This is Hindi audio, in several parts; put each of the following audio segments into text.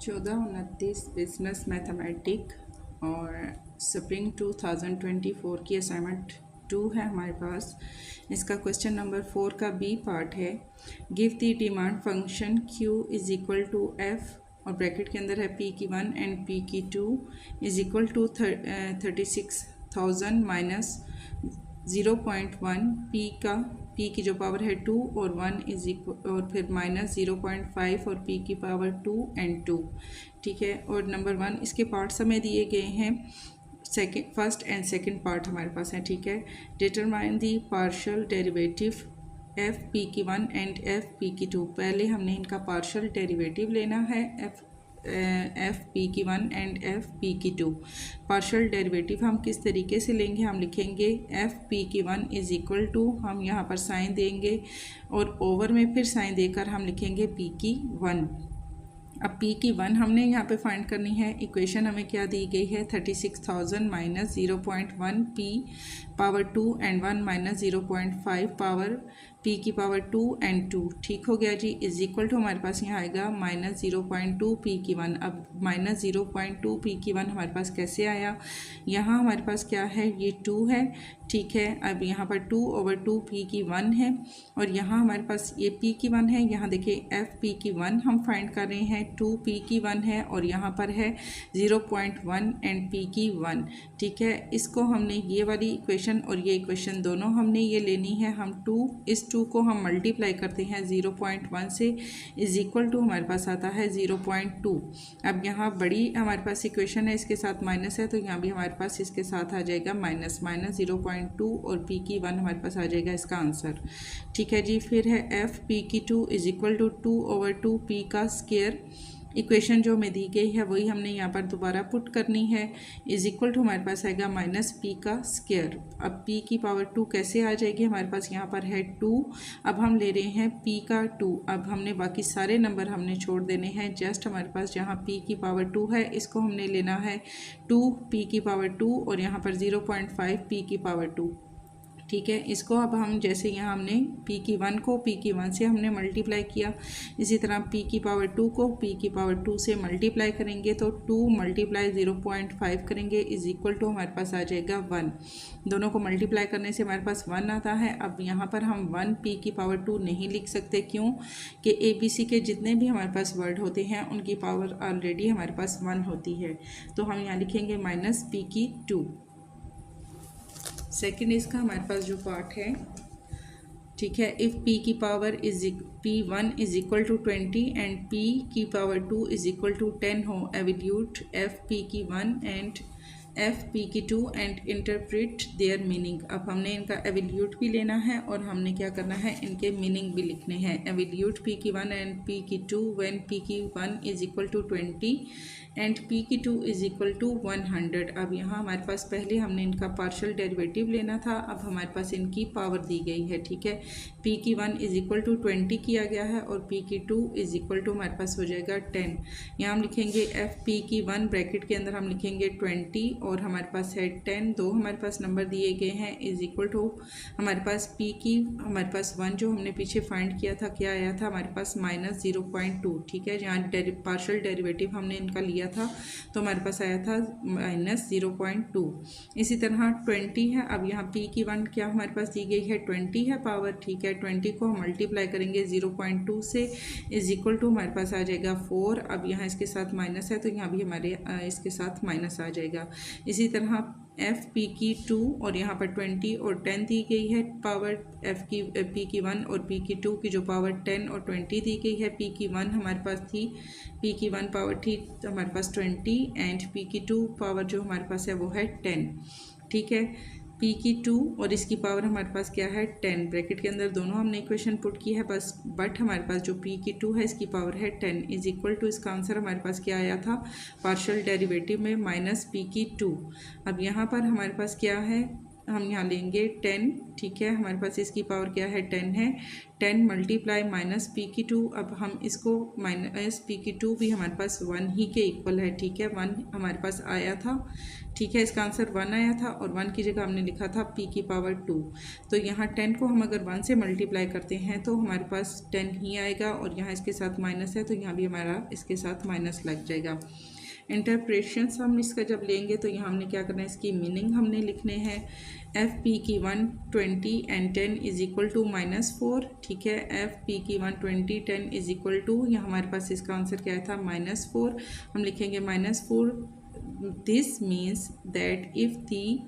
1429 बिजनेस मैथमेटिक और स्प्रिंग 2024 की असाइनमेंट 2 है हमारे पास। इसका क्वेश्चन नंबर 4 का बी पार्ट है। Give the demand function Q is equal to F और ब्रैकेट के अंदर है P की 1 एंड P की 2 is equal to 36,000 minus 0.1 P की जो पावर है 2 और 1 इज इक्वल और फिर माइनस 0.5 और P की पावर 2 एंड 2। ठीक है, और नंबर 1 इसके पार्ट्स हमें दिए गए हैं, फर्स्ट एंड सेकंड पार्ट हमारे पास है। ठीक है, determine the partial derivative F P की 1 एंड एफ पी की 2। पहले हमने इनका पार्शियल डेरिवेटिव लेना है एफ पी की 1 एंड एफ पी की 2। पार्शियल डेरिवेटिव हम किस तरीके से लेंगे, हम लिखेंगे एफ पी की 1 इज इक्वल टू, हम यहाँ पर साइन देंगे और ओवर में फिर साइन देकर हम लिखेंगे पी की 1। अब P की 1 हमने यहाँ पे फाइंड करनी है। इक्वेशन हमें क्या दी गई है, 36,000 minus 0.1 P power 2 and 1 minus 0.5 power P की पावर 2 एंड 2। ठीक हो गया जी, इज इक्वल टू हमारे पास यहाँ आएगा माइनस 0.2 P की 1। अब माइनस 0.2 P की 1 हमारे पास कैसे आया, यहाँ हमारे पास क्या है, ये 2 है। ठीक है, अब यहाँ पर 2 ओवर 2 P की 1 है और यहाँ हमारे पास ये P की 1 है। यहाँ देखिए एफ P की 1 हम फाइंड कर रहे हैं, 2 P की 1 है और यहाँ पर है 0.1 एंड P की 1। ठीक है, इसको हमने ये वाली इक्वेशन और ये इक्वेशन दोनों हमने ये लेनी है। हम 2 इस 2 को हम मल्टीप्लाई करते हैं 0.1 से, इज इक्वल टू हमारे पास आता है 0.2। अब यहाँ बड़ी हमारे पास इक्वेशन है, इसके साथ माइनस है तो यहाँ भी हमारे पास इसके साथ आ जाएगा माइनस 0.2 और P की 1 हमारे पास आ जाएगा इसका आंसर। ठीक है जी, फिर है एफ P की 2 is equal to 2 over 2 P का स्क्वायर। इक्वेशन जो हमें दी गई है वही हमने यहाँ पर दोबारा पुट करनी है, इज इक्वल टू हमारे पास आएगा माइनस P का स्क्वायर। अब P की पावर 2 कैसे आ जाएगी, हमारे पास यहाँ पर है 2, अब हम ले रहे हैं P का 2। अब हमने बाकी सारे नंबर हमने छोड़ देने हैं, जस्ट हमारे पास जहाँ P की पावर 2 है इसको हमने लेना है 2 P की पावर 2 और यहाँ पर 0.5 P की पावर 2। ठीक है, इसको अब हम जैसे यहाँ हमने P की 1 को P की 1 से हमने मल्टीप्लाई किया, इसी तरह P की पावर 2 को P की पावर 2 से मल्टीप्लाई करेंगे तो 2 मल्टीप्लाई 0.5 करेंगे इज इक्वल टू हमारे पास आ जाएगा 1। दोनों को मल्टीप्लाई करने से हमारे पास 1 आता है। अब यहाँ पर हम 1 P की पावर 2 नहीं लिख सकते, क्यों कि ABC के जितने भी हमारे पास वर्ड होते हैं उनकी पावर ऑलरेडी हमारे पास 1 होती है, तो हम यहाँ लिखेंगे माइनस P की 2। सेकेंड इसका हमारे पास जो पार्ट है, ठीक है, इफ़ P की power P1 is equal to 20 and P की पावर 2 इज इक्वल टू 10 हो, एवल्यूट एफ P की 1 एंड एफ P की 2 एंड इंटरप्रेट देयर मीनिंग। अब हमने इनका एवल्यूट भी लेना है और हमने क्या करना है, इनके मीनिंग भी लिखने हैं। एवल्यूट P की 1 एंड P की 2 व्हेन P की 1 is equal to 20 and P की 2 इज इक्वल टू 100। अब यहाँ हमारे पास पहले हमने इनका पार्शियल डेरिवेटिव लेना था, अब हमारे पास इनकी पावर दी गई है। ठीक है, P की 1 इज इक्वल टू 20 किया गया है और P की 2 इज इक्वल टू हमारे पास हो जाएगा 10। यहाँ हम लिखेंगे एफ P की 1 ब्रैकेट के अंदर हम लिखेंगे 20 और हमारे पास है 10, दो हमारे पास नंबर दिए गए हैं, इज इक्वल टू हमारे पास P की हमारे पास 1 जो हमने पीछे फाइंड किया था क्या आया था हमारे पास माइनस 0.2। ठीक है, जहाँ पार्शियल डेरिवेटिव हमने इनका लिया था तो हमारे पास आया था माइनस 0.2। इसी तरह 20 है, अब यहाँ P की 1 क्या हमारे पास दी गई है 20 है पावर। ठीक है, 20 को हम मल्टीप्लाई करेंगे 0.2 से, इज इक्वल टू हमारे पास आ जाएगा 4। अब यहाँ इसके साथ माइनस है तो यहाँ भी हमारे इसके साथ माइनस आ जाएगा। इसी तरह एफ P की 2 और यहाँ पर 20 और 10 दी गई है पावर P की 1 और P की 2 की जो पावर 10 और 20 दी गई है। P की 1 हमारे पास थी, P की 1 पावर थी तो हमारे पास 20 एंड P की 2 पावर जो हमारे पास है वो है 10। ठीक है, P की 2 और इसकी पावर हमारे पास क्या है 10, ब्रैकेट के अंदर दोनों हमने इक्वेशन पुट की है बस, बट हमारे पास जो P की 2 है इसकी पावर है 10 इज इक्वल टू इसका आंसर हमारे पास क्या आया था पार्शियल डेरिवेटिव में माइनस P की 2। अब यहाँ पर हमारे पास क्या है हम यहाँ लेंगे 10, ठीक है। हमारे पास इसकी पावर क्या है, 10 है। 10 मल्टीप्लाई माइनस पी की 2, अब हम इसको माइनस पी की 2 भी हमारे पास 1 ही के इक्वल है, ठीक है। 1 हमारे पास आया था, ठीक है। इसका आंसर 1 आया था और 1 की जगह हमने लिखा था पी की पावर 2। तो यहाँ 10 को हम अगर 1 से मल्टीप्लाई करते हैं तो हमारे पास 10 ही आएगा, और यहाँ इसके साथ माइनस है तो यहाँ भी हमारा इसके साथ माइनस लग जाएगा। इंटरप्रेशंस हम इसका जब लेंगे तो यहाँ हमने क्या करना है, इसकी मीनिंग हमने लिखने हैं। एफ पी की 120 एंड 10 इज इक्वल टू -4, ठीक है। एफ पी की 120 10 इज इक्वल टू, यहाँ हमारे पास इसका आंसर क्या था, -4। हम लिखेंगे -4। This means that if the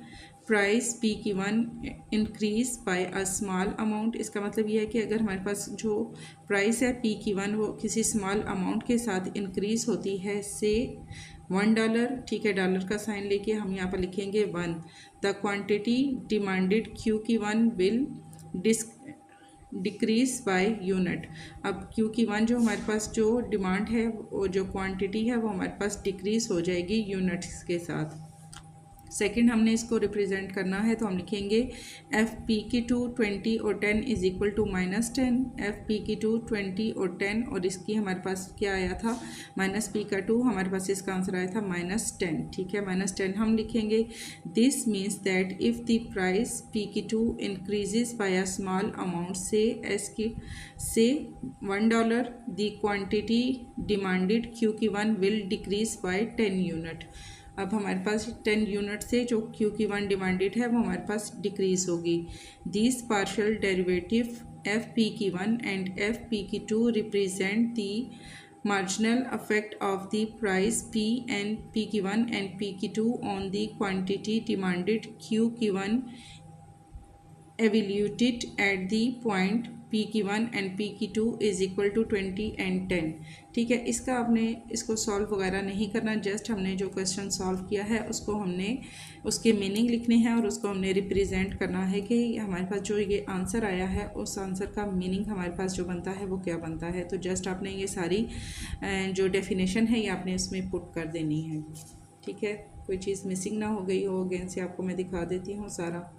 price P की 1 increase by a small amount, इसका मतलब ये है कि अगर हमारे पास जो प्राइस है पी की 1 वो किसी स्मॉल अमाउंट के साथ इंक्रीज होती है, से $1, ठीक है। डॉलर का साइन लेके हम यहाँ पर लिखेंगे 1। द क्वांटिटी डिमांडेड क्यू की 1 विल डिक्रीज बाय यूनिट। अब क्यू की 1 जो हमारे पास जो डिमांड है, वो जो क्वांटिटी है वो हमारे पास डिक्रीज हो जाएगी यूनिट्स के साथ। सेकंड हमने इसको रिप्रेजेंट करना है तो हम लिखेंगे एफ पी की 2 20 और 10 is equal to -10। F P की 2 20 और 10, और इसकी हमारे पास क्या आया था, -p का 2, हमारे पास इसका आंसर आया था -10, ठीक है। -10 हम लिखेंगे। This means that if the price P की 2 increases by a small amount से $1, द क्वांटिटी डिमांडेड क्यू की 1 विल डिक्रीज बाय 10 यूनिट। अब हमारे पास 10 यूनिट से जो क्यू की 1 डिमांडेड है वो हमारे पास डिक्रीज होगी। This partial derivative F P की 1 एंड एफ पी की 2 represent the marginal effect of the price P and P की 1 and P की 2 on the quantity demanded Q की 1 evaluated at the point P की 1 and P की 2 is equal to 20 and 10, ठीक है। इसका आपने इसको सॉल्व वगैरह नहीं करना, जस्ट हमने जो क्वेश्चन सॉल्व किया है उसको हमने उसके मीनिंग लिखने हैं और उसको हमने रिप्रेजेंट करना है कि हमारे पास जो ये आंसर आया है उस आंसर का मीनिंग हमारे पास जो बनता है वो क्या बनता है। तो जस्ट आपने ये सारी जो डेफिनेशन है ये आपने इसमें पुट कर देनी है, ठीक है। कोई चीज़ मिसिंग ना हो गई हो, अगेन से आपको मैं दिखा देती हूँ सारा।